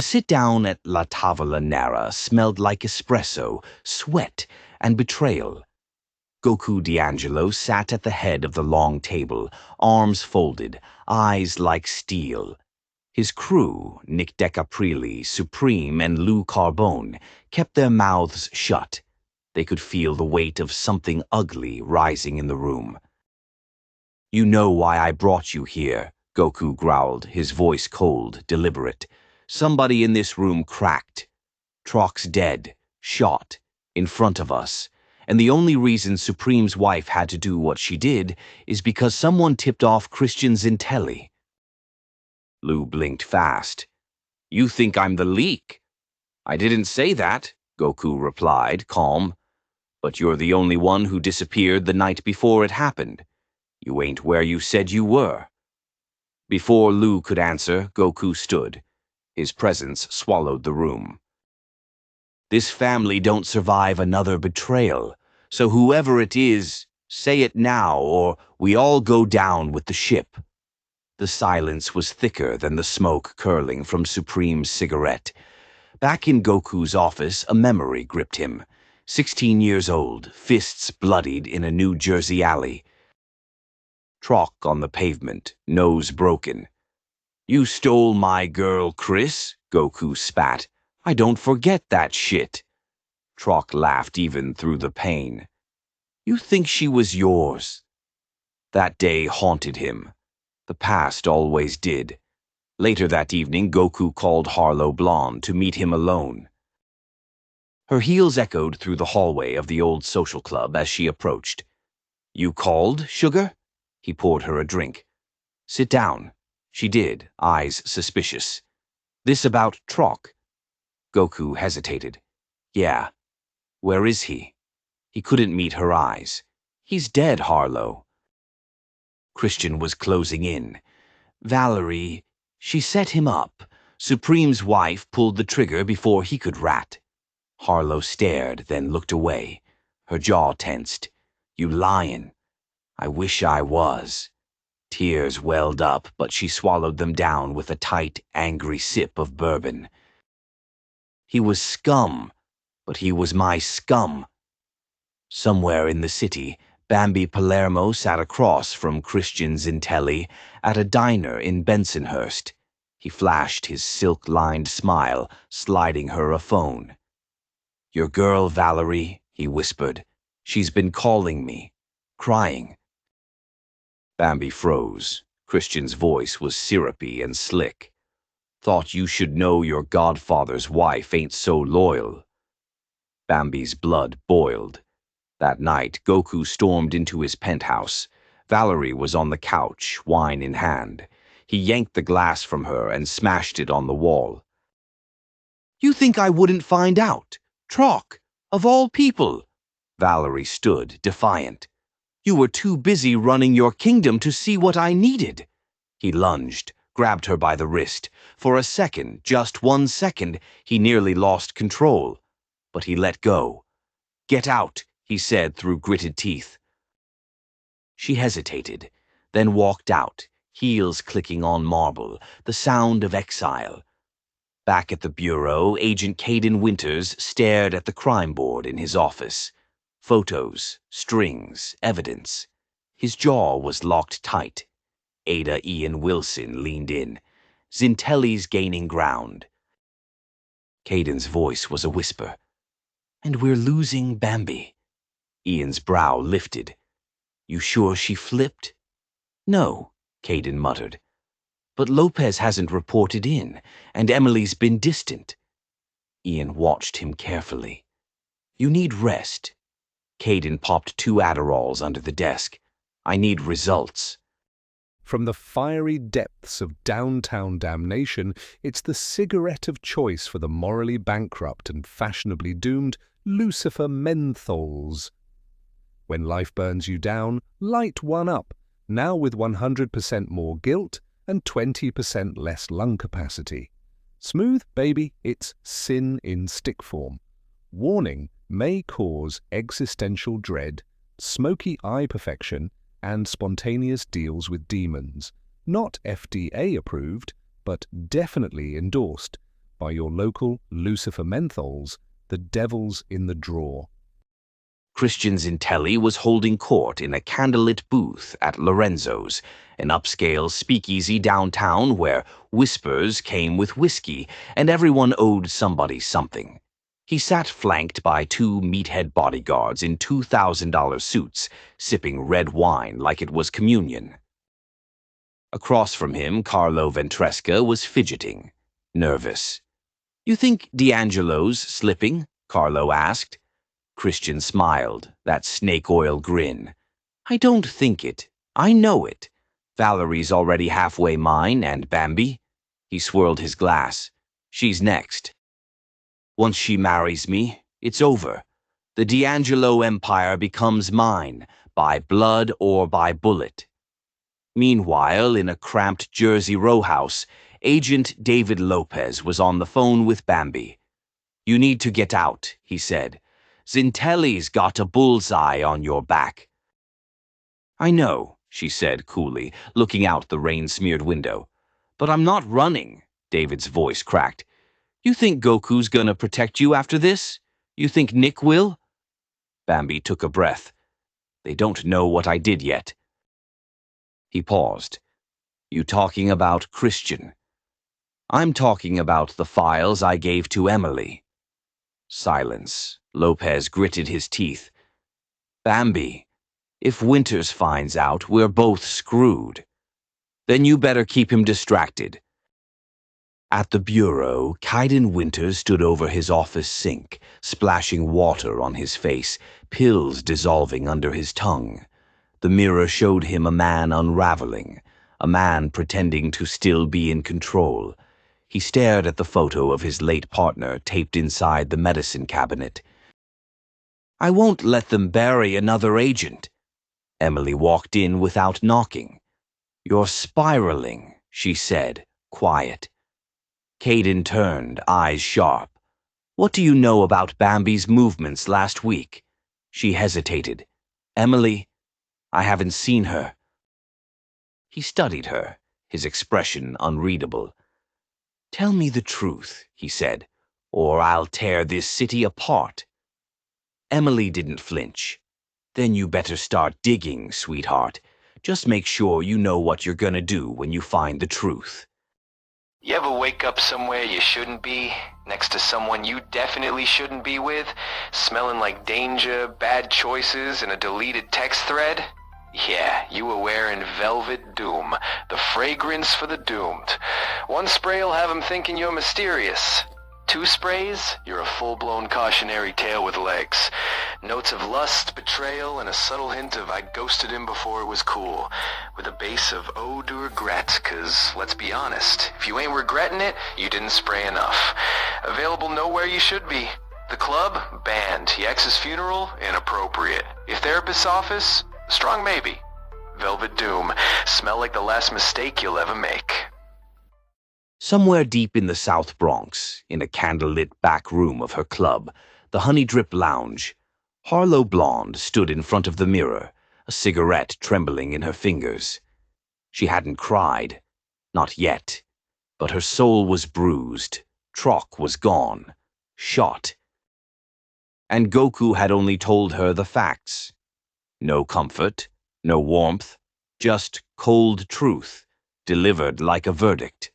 sit-down at La Tavola Nera smelled like espresso, sweat, and betrayal. Goku D'Angelo sat at the head of the long table, arms folded, eyes like steel. His crew, Nick DeCaprile, Supreme, and Lou Carbone, kept their mouths shut. They could feel the weight of something ugly rising in the room. "You know why I brought you here," Goku growled, his voice cold, deliberate. "Somebody in this room cracked. Trock's dead, shot, in front of us. And the only reason Supreme's wife had to do what she did is because someone tipped off Christian's intelli." Lou blinked fast. "You think I'm the leak?" "I didn't say that," Goku replied, calm. "But you're the only one who disappeared the night before it happened. You ain't where you said you were." Before Lou could answer, Goku stood. His presence swallowed the room. "This family don't survive another betrayal, so whoever it is, say it now or we all go down with the ship." The silence was thicker than the smoke curling from Supreme's cigarette. Back in Goku's office, a memory gripped him. 16 years old, fists bloodied in a New Jersey alley. Trock on the pavement, nose broken. "You stole my girl, Chris," Goku spat. "I don't forget that shit." Trock laughed even through the pain. "You think she was yours?" That day haunted him. The past always did. Later that evening, Goku called Harlow Blonde to meet him alone. Her heels echoed through the hallway of the old social club as she approached. "You called, sugar?" He poured her a drink. "Sit down." She did, eyes suspicious. "This about Trock?" Goku hesitated. "Yeah. Where is he?" He couldn't meet her eyes. "He's dead, Harlow." Christian was closing in. "Valerie, she set him up. Supreme's wife pulled the trigger before he could rat." Harlow stared, then looked away. Her jaw tensed. "You lyin'." "I wish I was." Tears welled up, but she swallowed them down with a tight, angry sip of bourbon. "He was scum, but he was my scum." Somewhere in the city, Bambi Palermo sat across from Christian's Intelli at a diner in Bensonhurst. He flashed his silk-lined smile, sliding her a phone. "Your girl, Valerie," he whispered. "She's been calling me, crying." Bambi froze. Christian's voice was syrupy and slick. "Thought you should know your godfather's wife ain't so loyal." Bambi's blood boiled. That night, Goku stormed into his penthouse. Valerie was on the couch, wine in hand. He yanked the glass from her and smashed it on the wall. "You think I wouldn't find out? Trock, of all people!" Valerie stood, defiant. "You were too busy running your kingdom to see what I needed." He lunged, grabbed her by the wrist. For a second, just 1 second, he nearly lost control. But he let go. "Get out," he said through gritted teeth. She hesitated, then walked out, heels clicking on marble, the sound of exile. Back at the bureau, Agent Caden Winters stared at the crime board in his office. Photos, strings, evidence. His jaw was locked tight. Ada Ian Wilson leaned in. "Zintelli's gaining ground." Caden's voice was a whisper. "And we're losing Bambi." Ian's brow lifted. "You sure she flipped?" "No," Caden muttered. "But Lopez hasn't reported in, and Emily's been distant." Ian watched him carefully. "You need rest." Caden popped 2 Adderalls under the desk. "I need results." From the fiery depths of downtown damnation, it's the cigarette of choice for the morally bankrupt and fashionably doomed Lucifer menthols. When life burns you down, light one up, now with 100% more guilt and 20% less lung capacity. Smooth, baby, it's sin in stick form. Warning, may cause existential dread, smoky eye perfection, and spontaneous deals with demons. Not FDA approved, but definitely endorsed. by your local Lucifer Menthols, the Devils in the Drawer. Christian Zintelli was holding court in a candlelit booth at Lorenzo's, an upscale speakeasy downtown where whispers came with whiskey and everyone owed somebody something. He sat flanked by two meathead bodyguards in $2,000 suits, sipping red wine like it was communion. Across from him, Carlo Ventresca was fidgeting, nervous. "You think D'Angelo's slipping?" Carlo asked. Christian smiled, that snake oil grin. "I don't think it. I know it. Valerie's already halfway mine, and Bambi." He swirled his glass. "She's next. Once she marries me, it's over. The D'Angelo empire becomes mine, by blood or by bullet." Meanwhile, in a cramped Jersey row house, Agent David Lopez was on the phone with Bambi. "You need to get out," he said. "Zintelli's got a bullseye on your back." "I know," she said coolly, looking out the rain-smeared window. "But I'm not running," David's voice cracked. "You think Goku's gonna protect you after this? You think Nick will?" Bambi took a breath. "They don't know what I did yet." He paused. "You talking about Christian?" "I'm talking about the files I gave to Emily." Silence. Lopez gritted his teeth. "Bambi, if Winters finds out, we're both screwed. Then you better keep him distracted." At the bureau, Kaiden Winters stood over his office sink, splashing water on his face, pills dissolving under his tongue. The mirror showed him a man unraveling, a man pretending to still be in control. He stared at the photo of his late partner taped inside the medicine cabinet. "I won't let them bury another agent." Emily walked in without knocking. "You're spiraling," she said, quiet. Kaiden turned, eyes sharp. "What do you know about Bambi's movements last week?" She hesitated. "Emily, I haven't seen her." He studied her, his expression unreadable. "Tell me the truth," he said, "or I'll tear this city apart." Emily didn't flinch. "Then you better start digging, sweetheart. Just make sure you know what you're gonna do when you find the truth." You ever wake up somewhere you shouldn't be, next to someone you definitely shouldn't be with, smelling like danger, bad choices, and a deleted text thread? Yeah, you were wearing Velvet Doom, the fragrance for the doomed. One spray'll have 'em thinking you're mysterious. 2 sprays, you're a full-blown cautionary tale with legs. Notes of lust, betrayal, and a subtle hint of "I ghosted him before it was cool," with a base of ode to regret, 'cause let's be honest, if you ain't regretting it, you didn't spray enough. Available nowhere you should be. The club? Banned. Your ex's funeral? Inappropriate. Your therapist's office? Strong maybe. Velvet Doom. Smell like the last mistake you'll ever make. Somewhere deep in the South Bronx, in a candlelit back room of her club, the Honey Drip Lounge, Harlow Blonde stood in front of the mirror, a cigarette trembling in her fingers. She hadn't cried. Not yet. But her soul was bruised. Trock was gone. Shot. And Goku had only told her the facts. No comfort, no warmth, just cold truth, delivered like a verdict.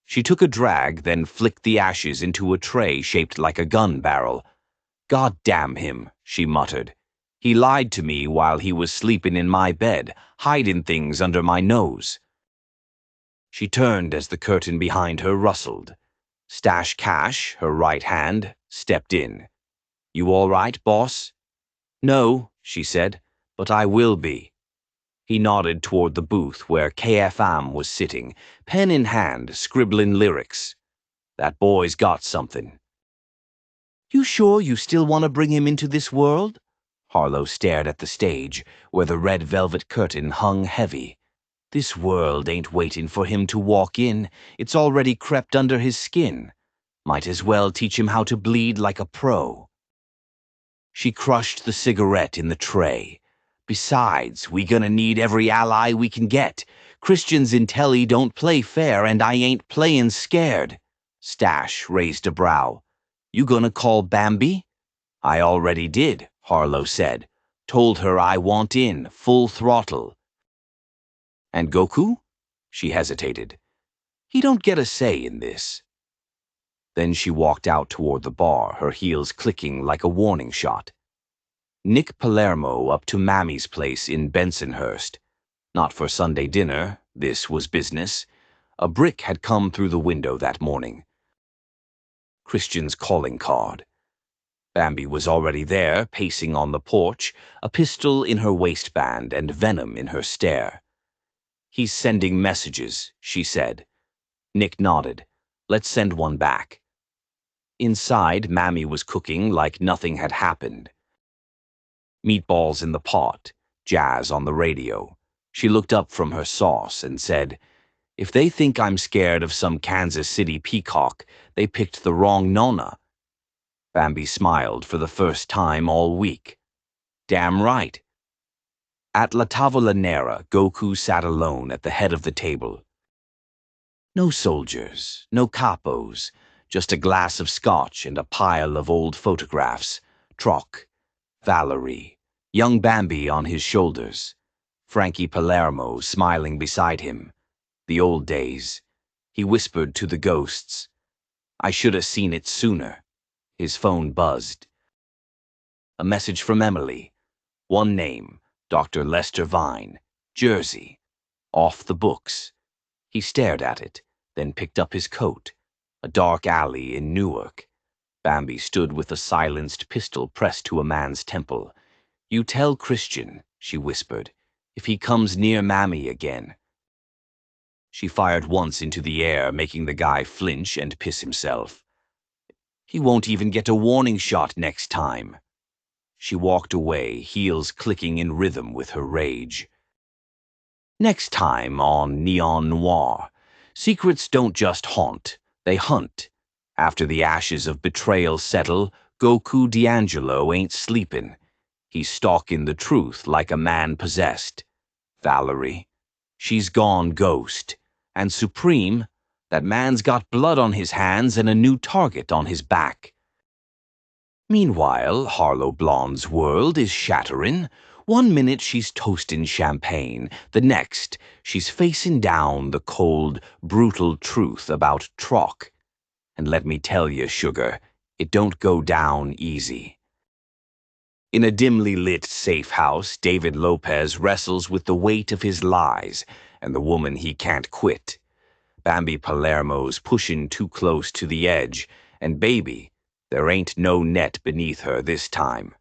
She took a drag, then flicked the ashes into a tray shaped like a gun barrel. "God damn him," she muttered. "He lied to me while he was sleeping in my bed, hiding things under my nose." She turned as the curtain behind her rustled. Stash Cash, her right hand, stepped in. "You all right, boss?" "No," she said, "but I will be." He nodded toward the booth where KFM was sitting, pen in hand, scribbling lyrics. "That boy's got something." "You sure you still want to bring him into this world?" Harlow stared at the stage, where the red velvet curtain hung heavy. "This world ain't waiting for him to walk in. It's already crept under his skin. Might as well teach him how to bleed like a pro." She crushed the cigarette in the tray. "Besides, we gonna need every ally we can get. Christians in Telly don't play fair, and I ain't playin' scared." Stash raised a brow. You gonna call Bambi? I already did, Harlow said. Told her I want in, full throttle. And Goku? She hesitated. He don't get a say in this. Then she walked out toward the bar, her heels clicking like a warning shot. Nick Palermo up to Mammy's place in Bensonhurst. Not for Sunday dinner, this was business. A brick had come through the window that morning. Christian's calling card. Bambi was already there, pacing on the porch, a pistol in her waistband and venom in her stare. He's sending messages, she said. Nick nodded. Let's send one back. Inside, Mammy was cooking like nothing had happened. Meatballs in the pot, jazz on the radio. She looked up from her sauce and said, If they think I'm scared of some Kansas City peacock, they picked the wrong Nona. Bambi smiled for the first time all week. Damn right. At La Tavola Nera, Goku sat alone at the head of the table. No soldiers, no capos, just a glass of scotch and a pile of old photographs. Troc, Valerie, young Bambi on his shoulders, Frankie Palermo smiling beside him. The old days. He whispered to the ghosts. I should have seen it sooner. His phone buzzed. A message from Emily. One name, Dr. Lester Vine, Jersey. Off the books. He stared at it, then picked up his coat. A dark alley in Newark. Bambi stood with a silenced pistol pressed to a man's temple. You tell Christian, she whispered, if he comes near Mammy again. She fired once into the air, making the guy flinch and piss himself. He won't even get a warning shot next time. She walked away, heels clicking in rhythm with her rage. Next time on Neon Noir, secrets don't just haunt, they hunt. After the ashes of betrayal settle, Goku D'Angelo ain't sleepin'. He's stalking the truth like a man possessed. Valerie, she's gone ghost. And Supreme, that man's got blood on his hands and a new target on his back. Meanwhile, Harlow Blonde's world is shatterin'. One minute she's toastin' champagne, the next she's facing down the cold, brutal truth about Troc. And let me tell you, sugar, it don't go down easy. In a dimly lit safe house, David Lopez wrestles with the weight of his lies and the woman he can't quit. Bambi Palermo's pushin' too close to the edge, and baby, there ain't no net beneath her this time.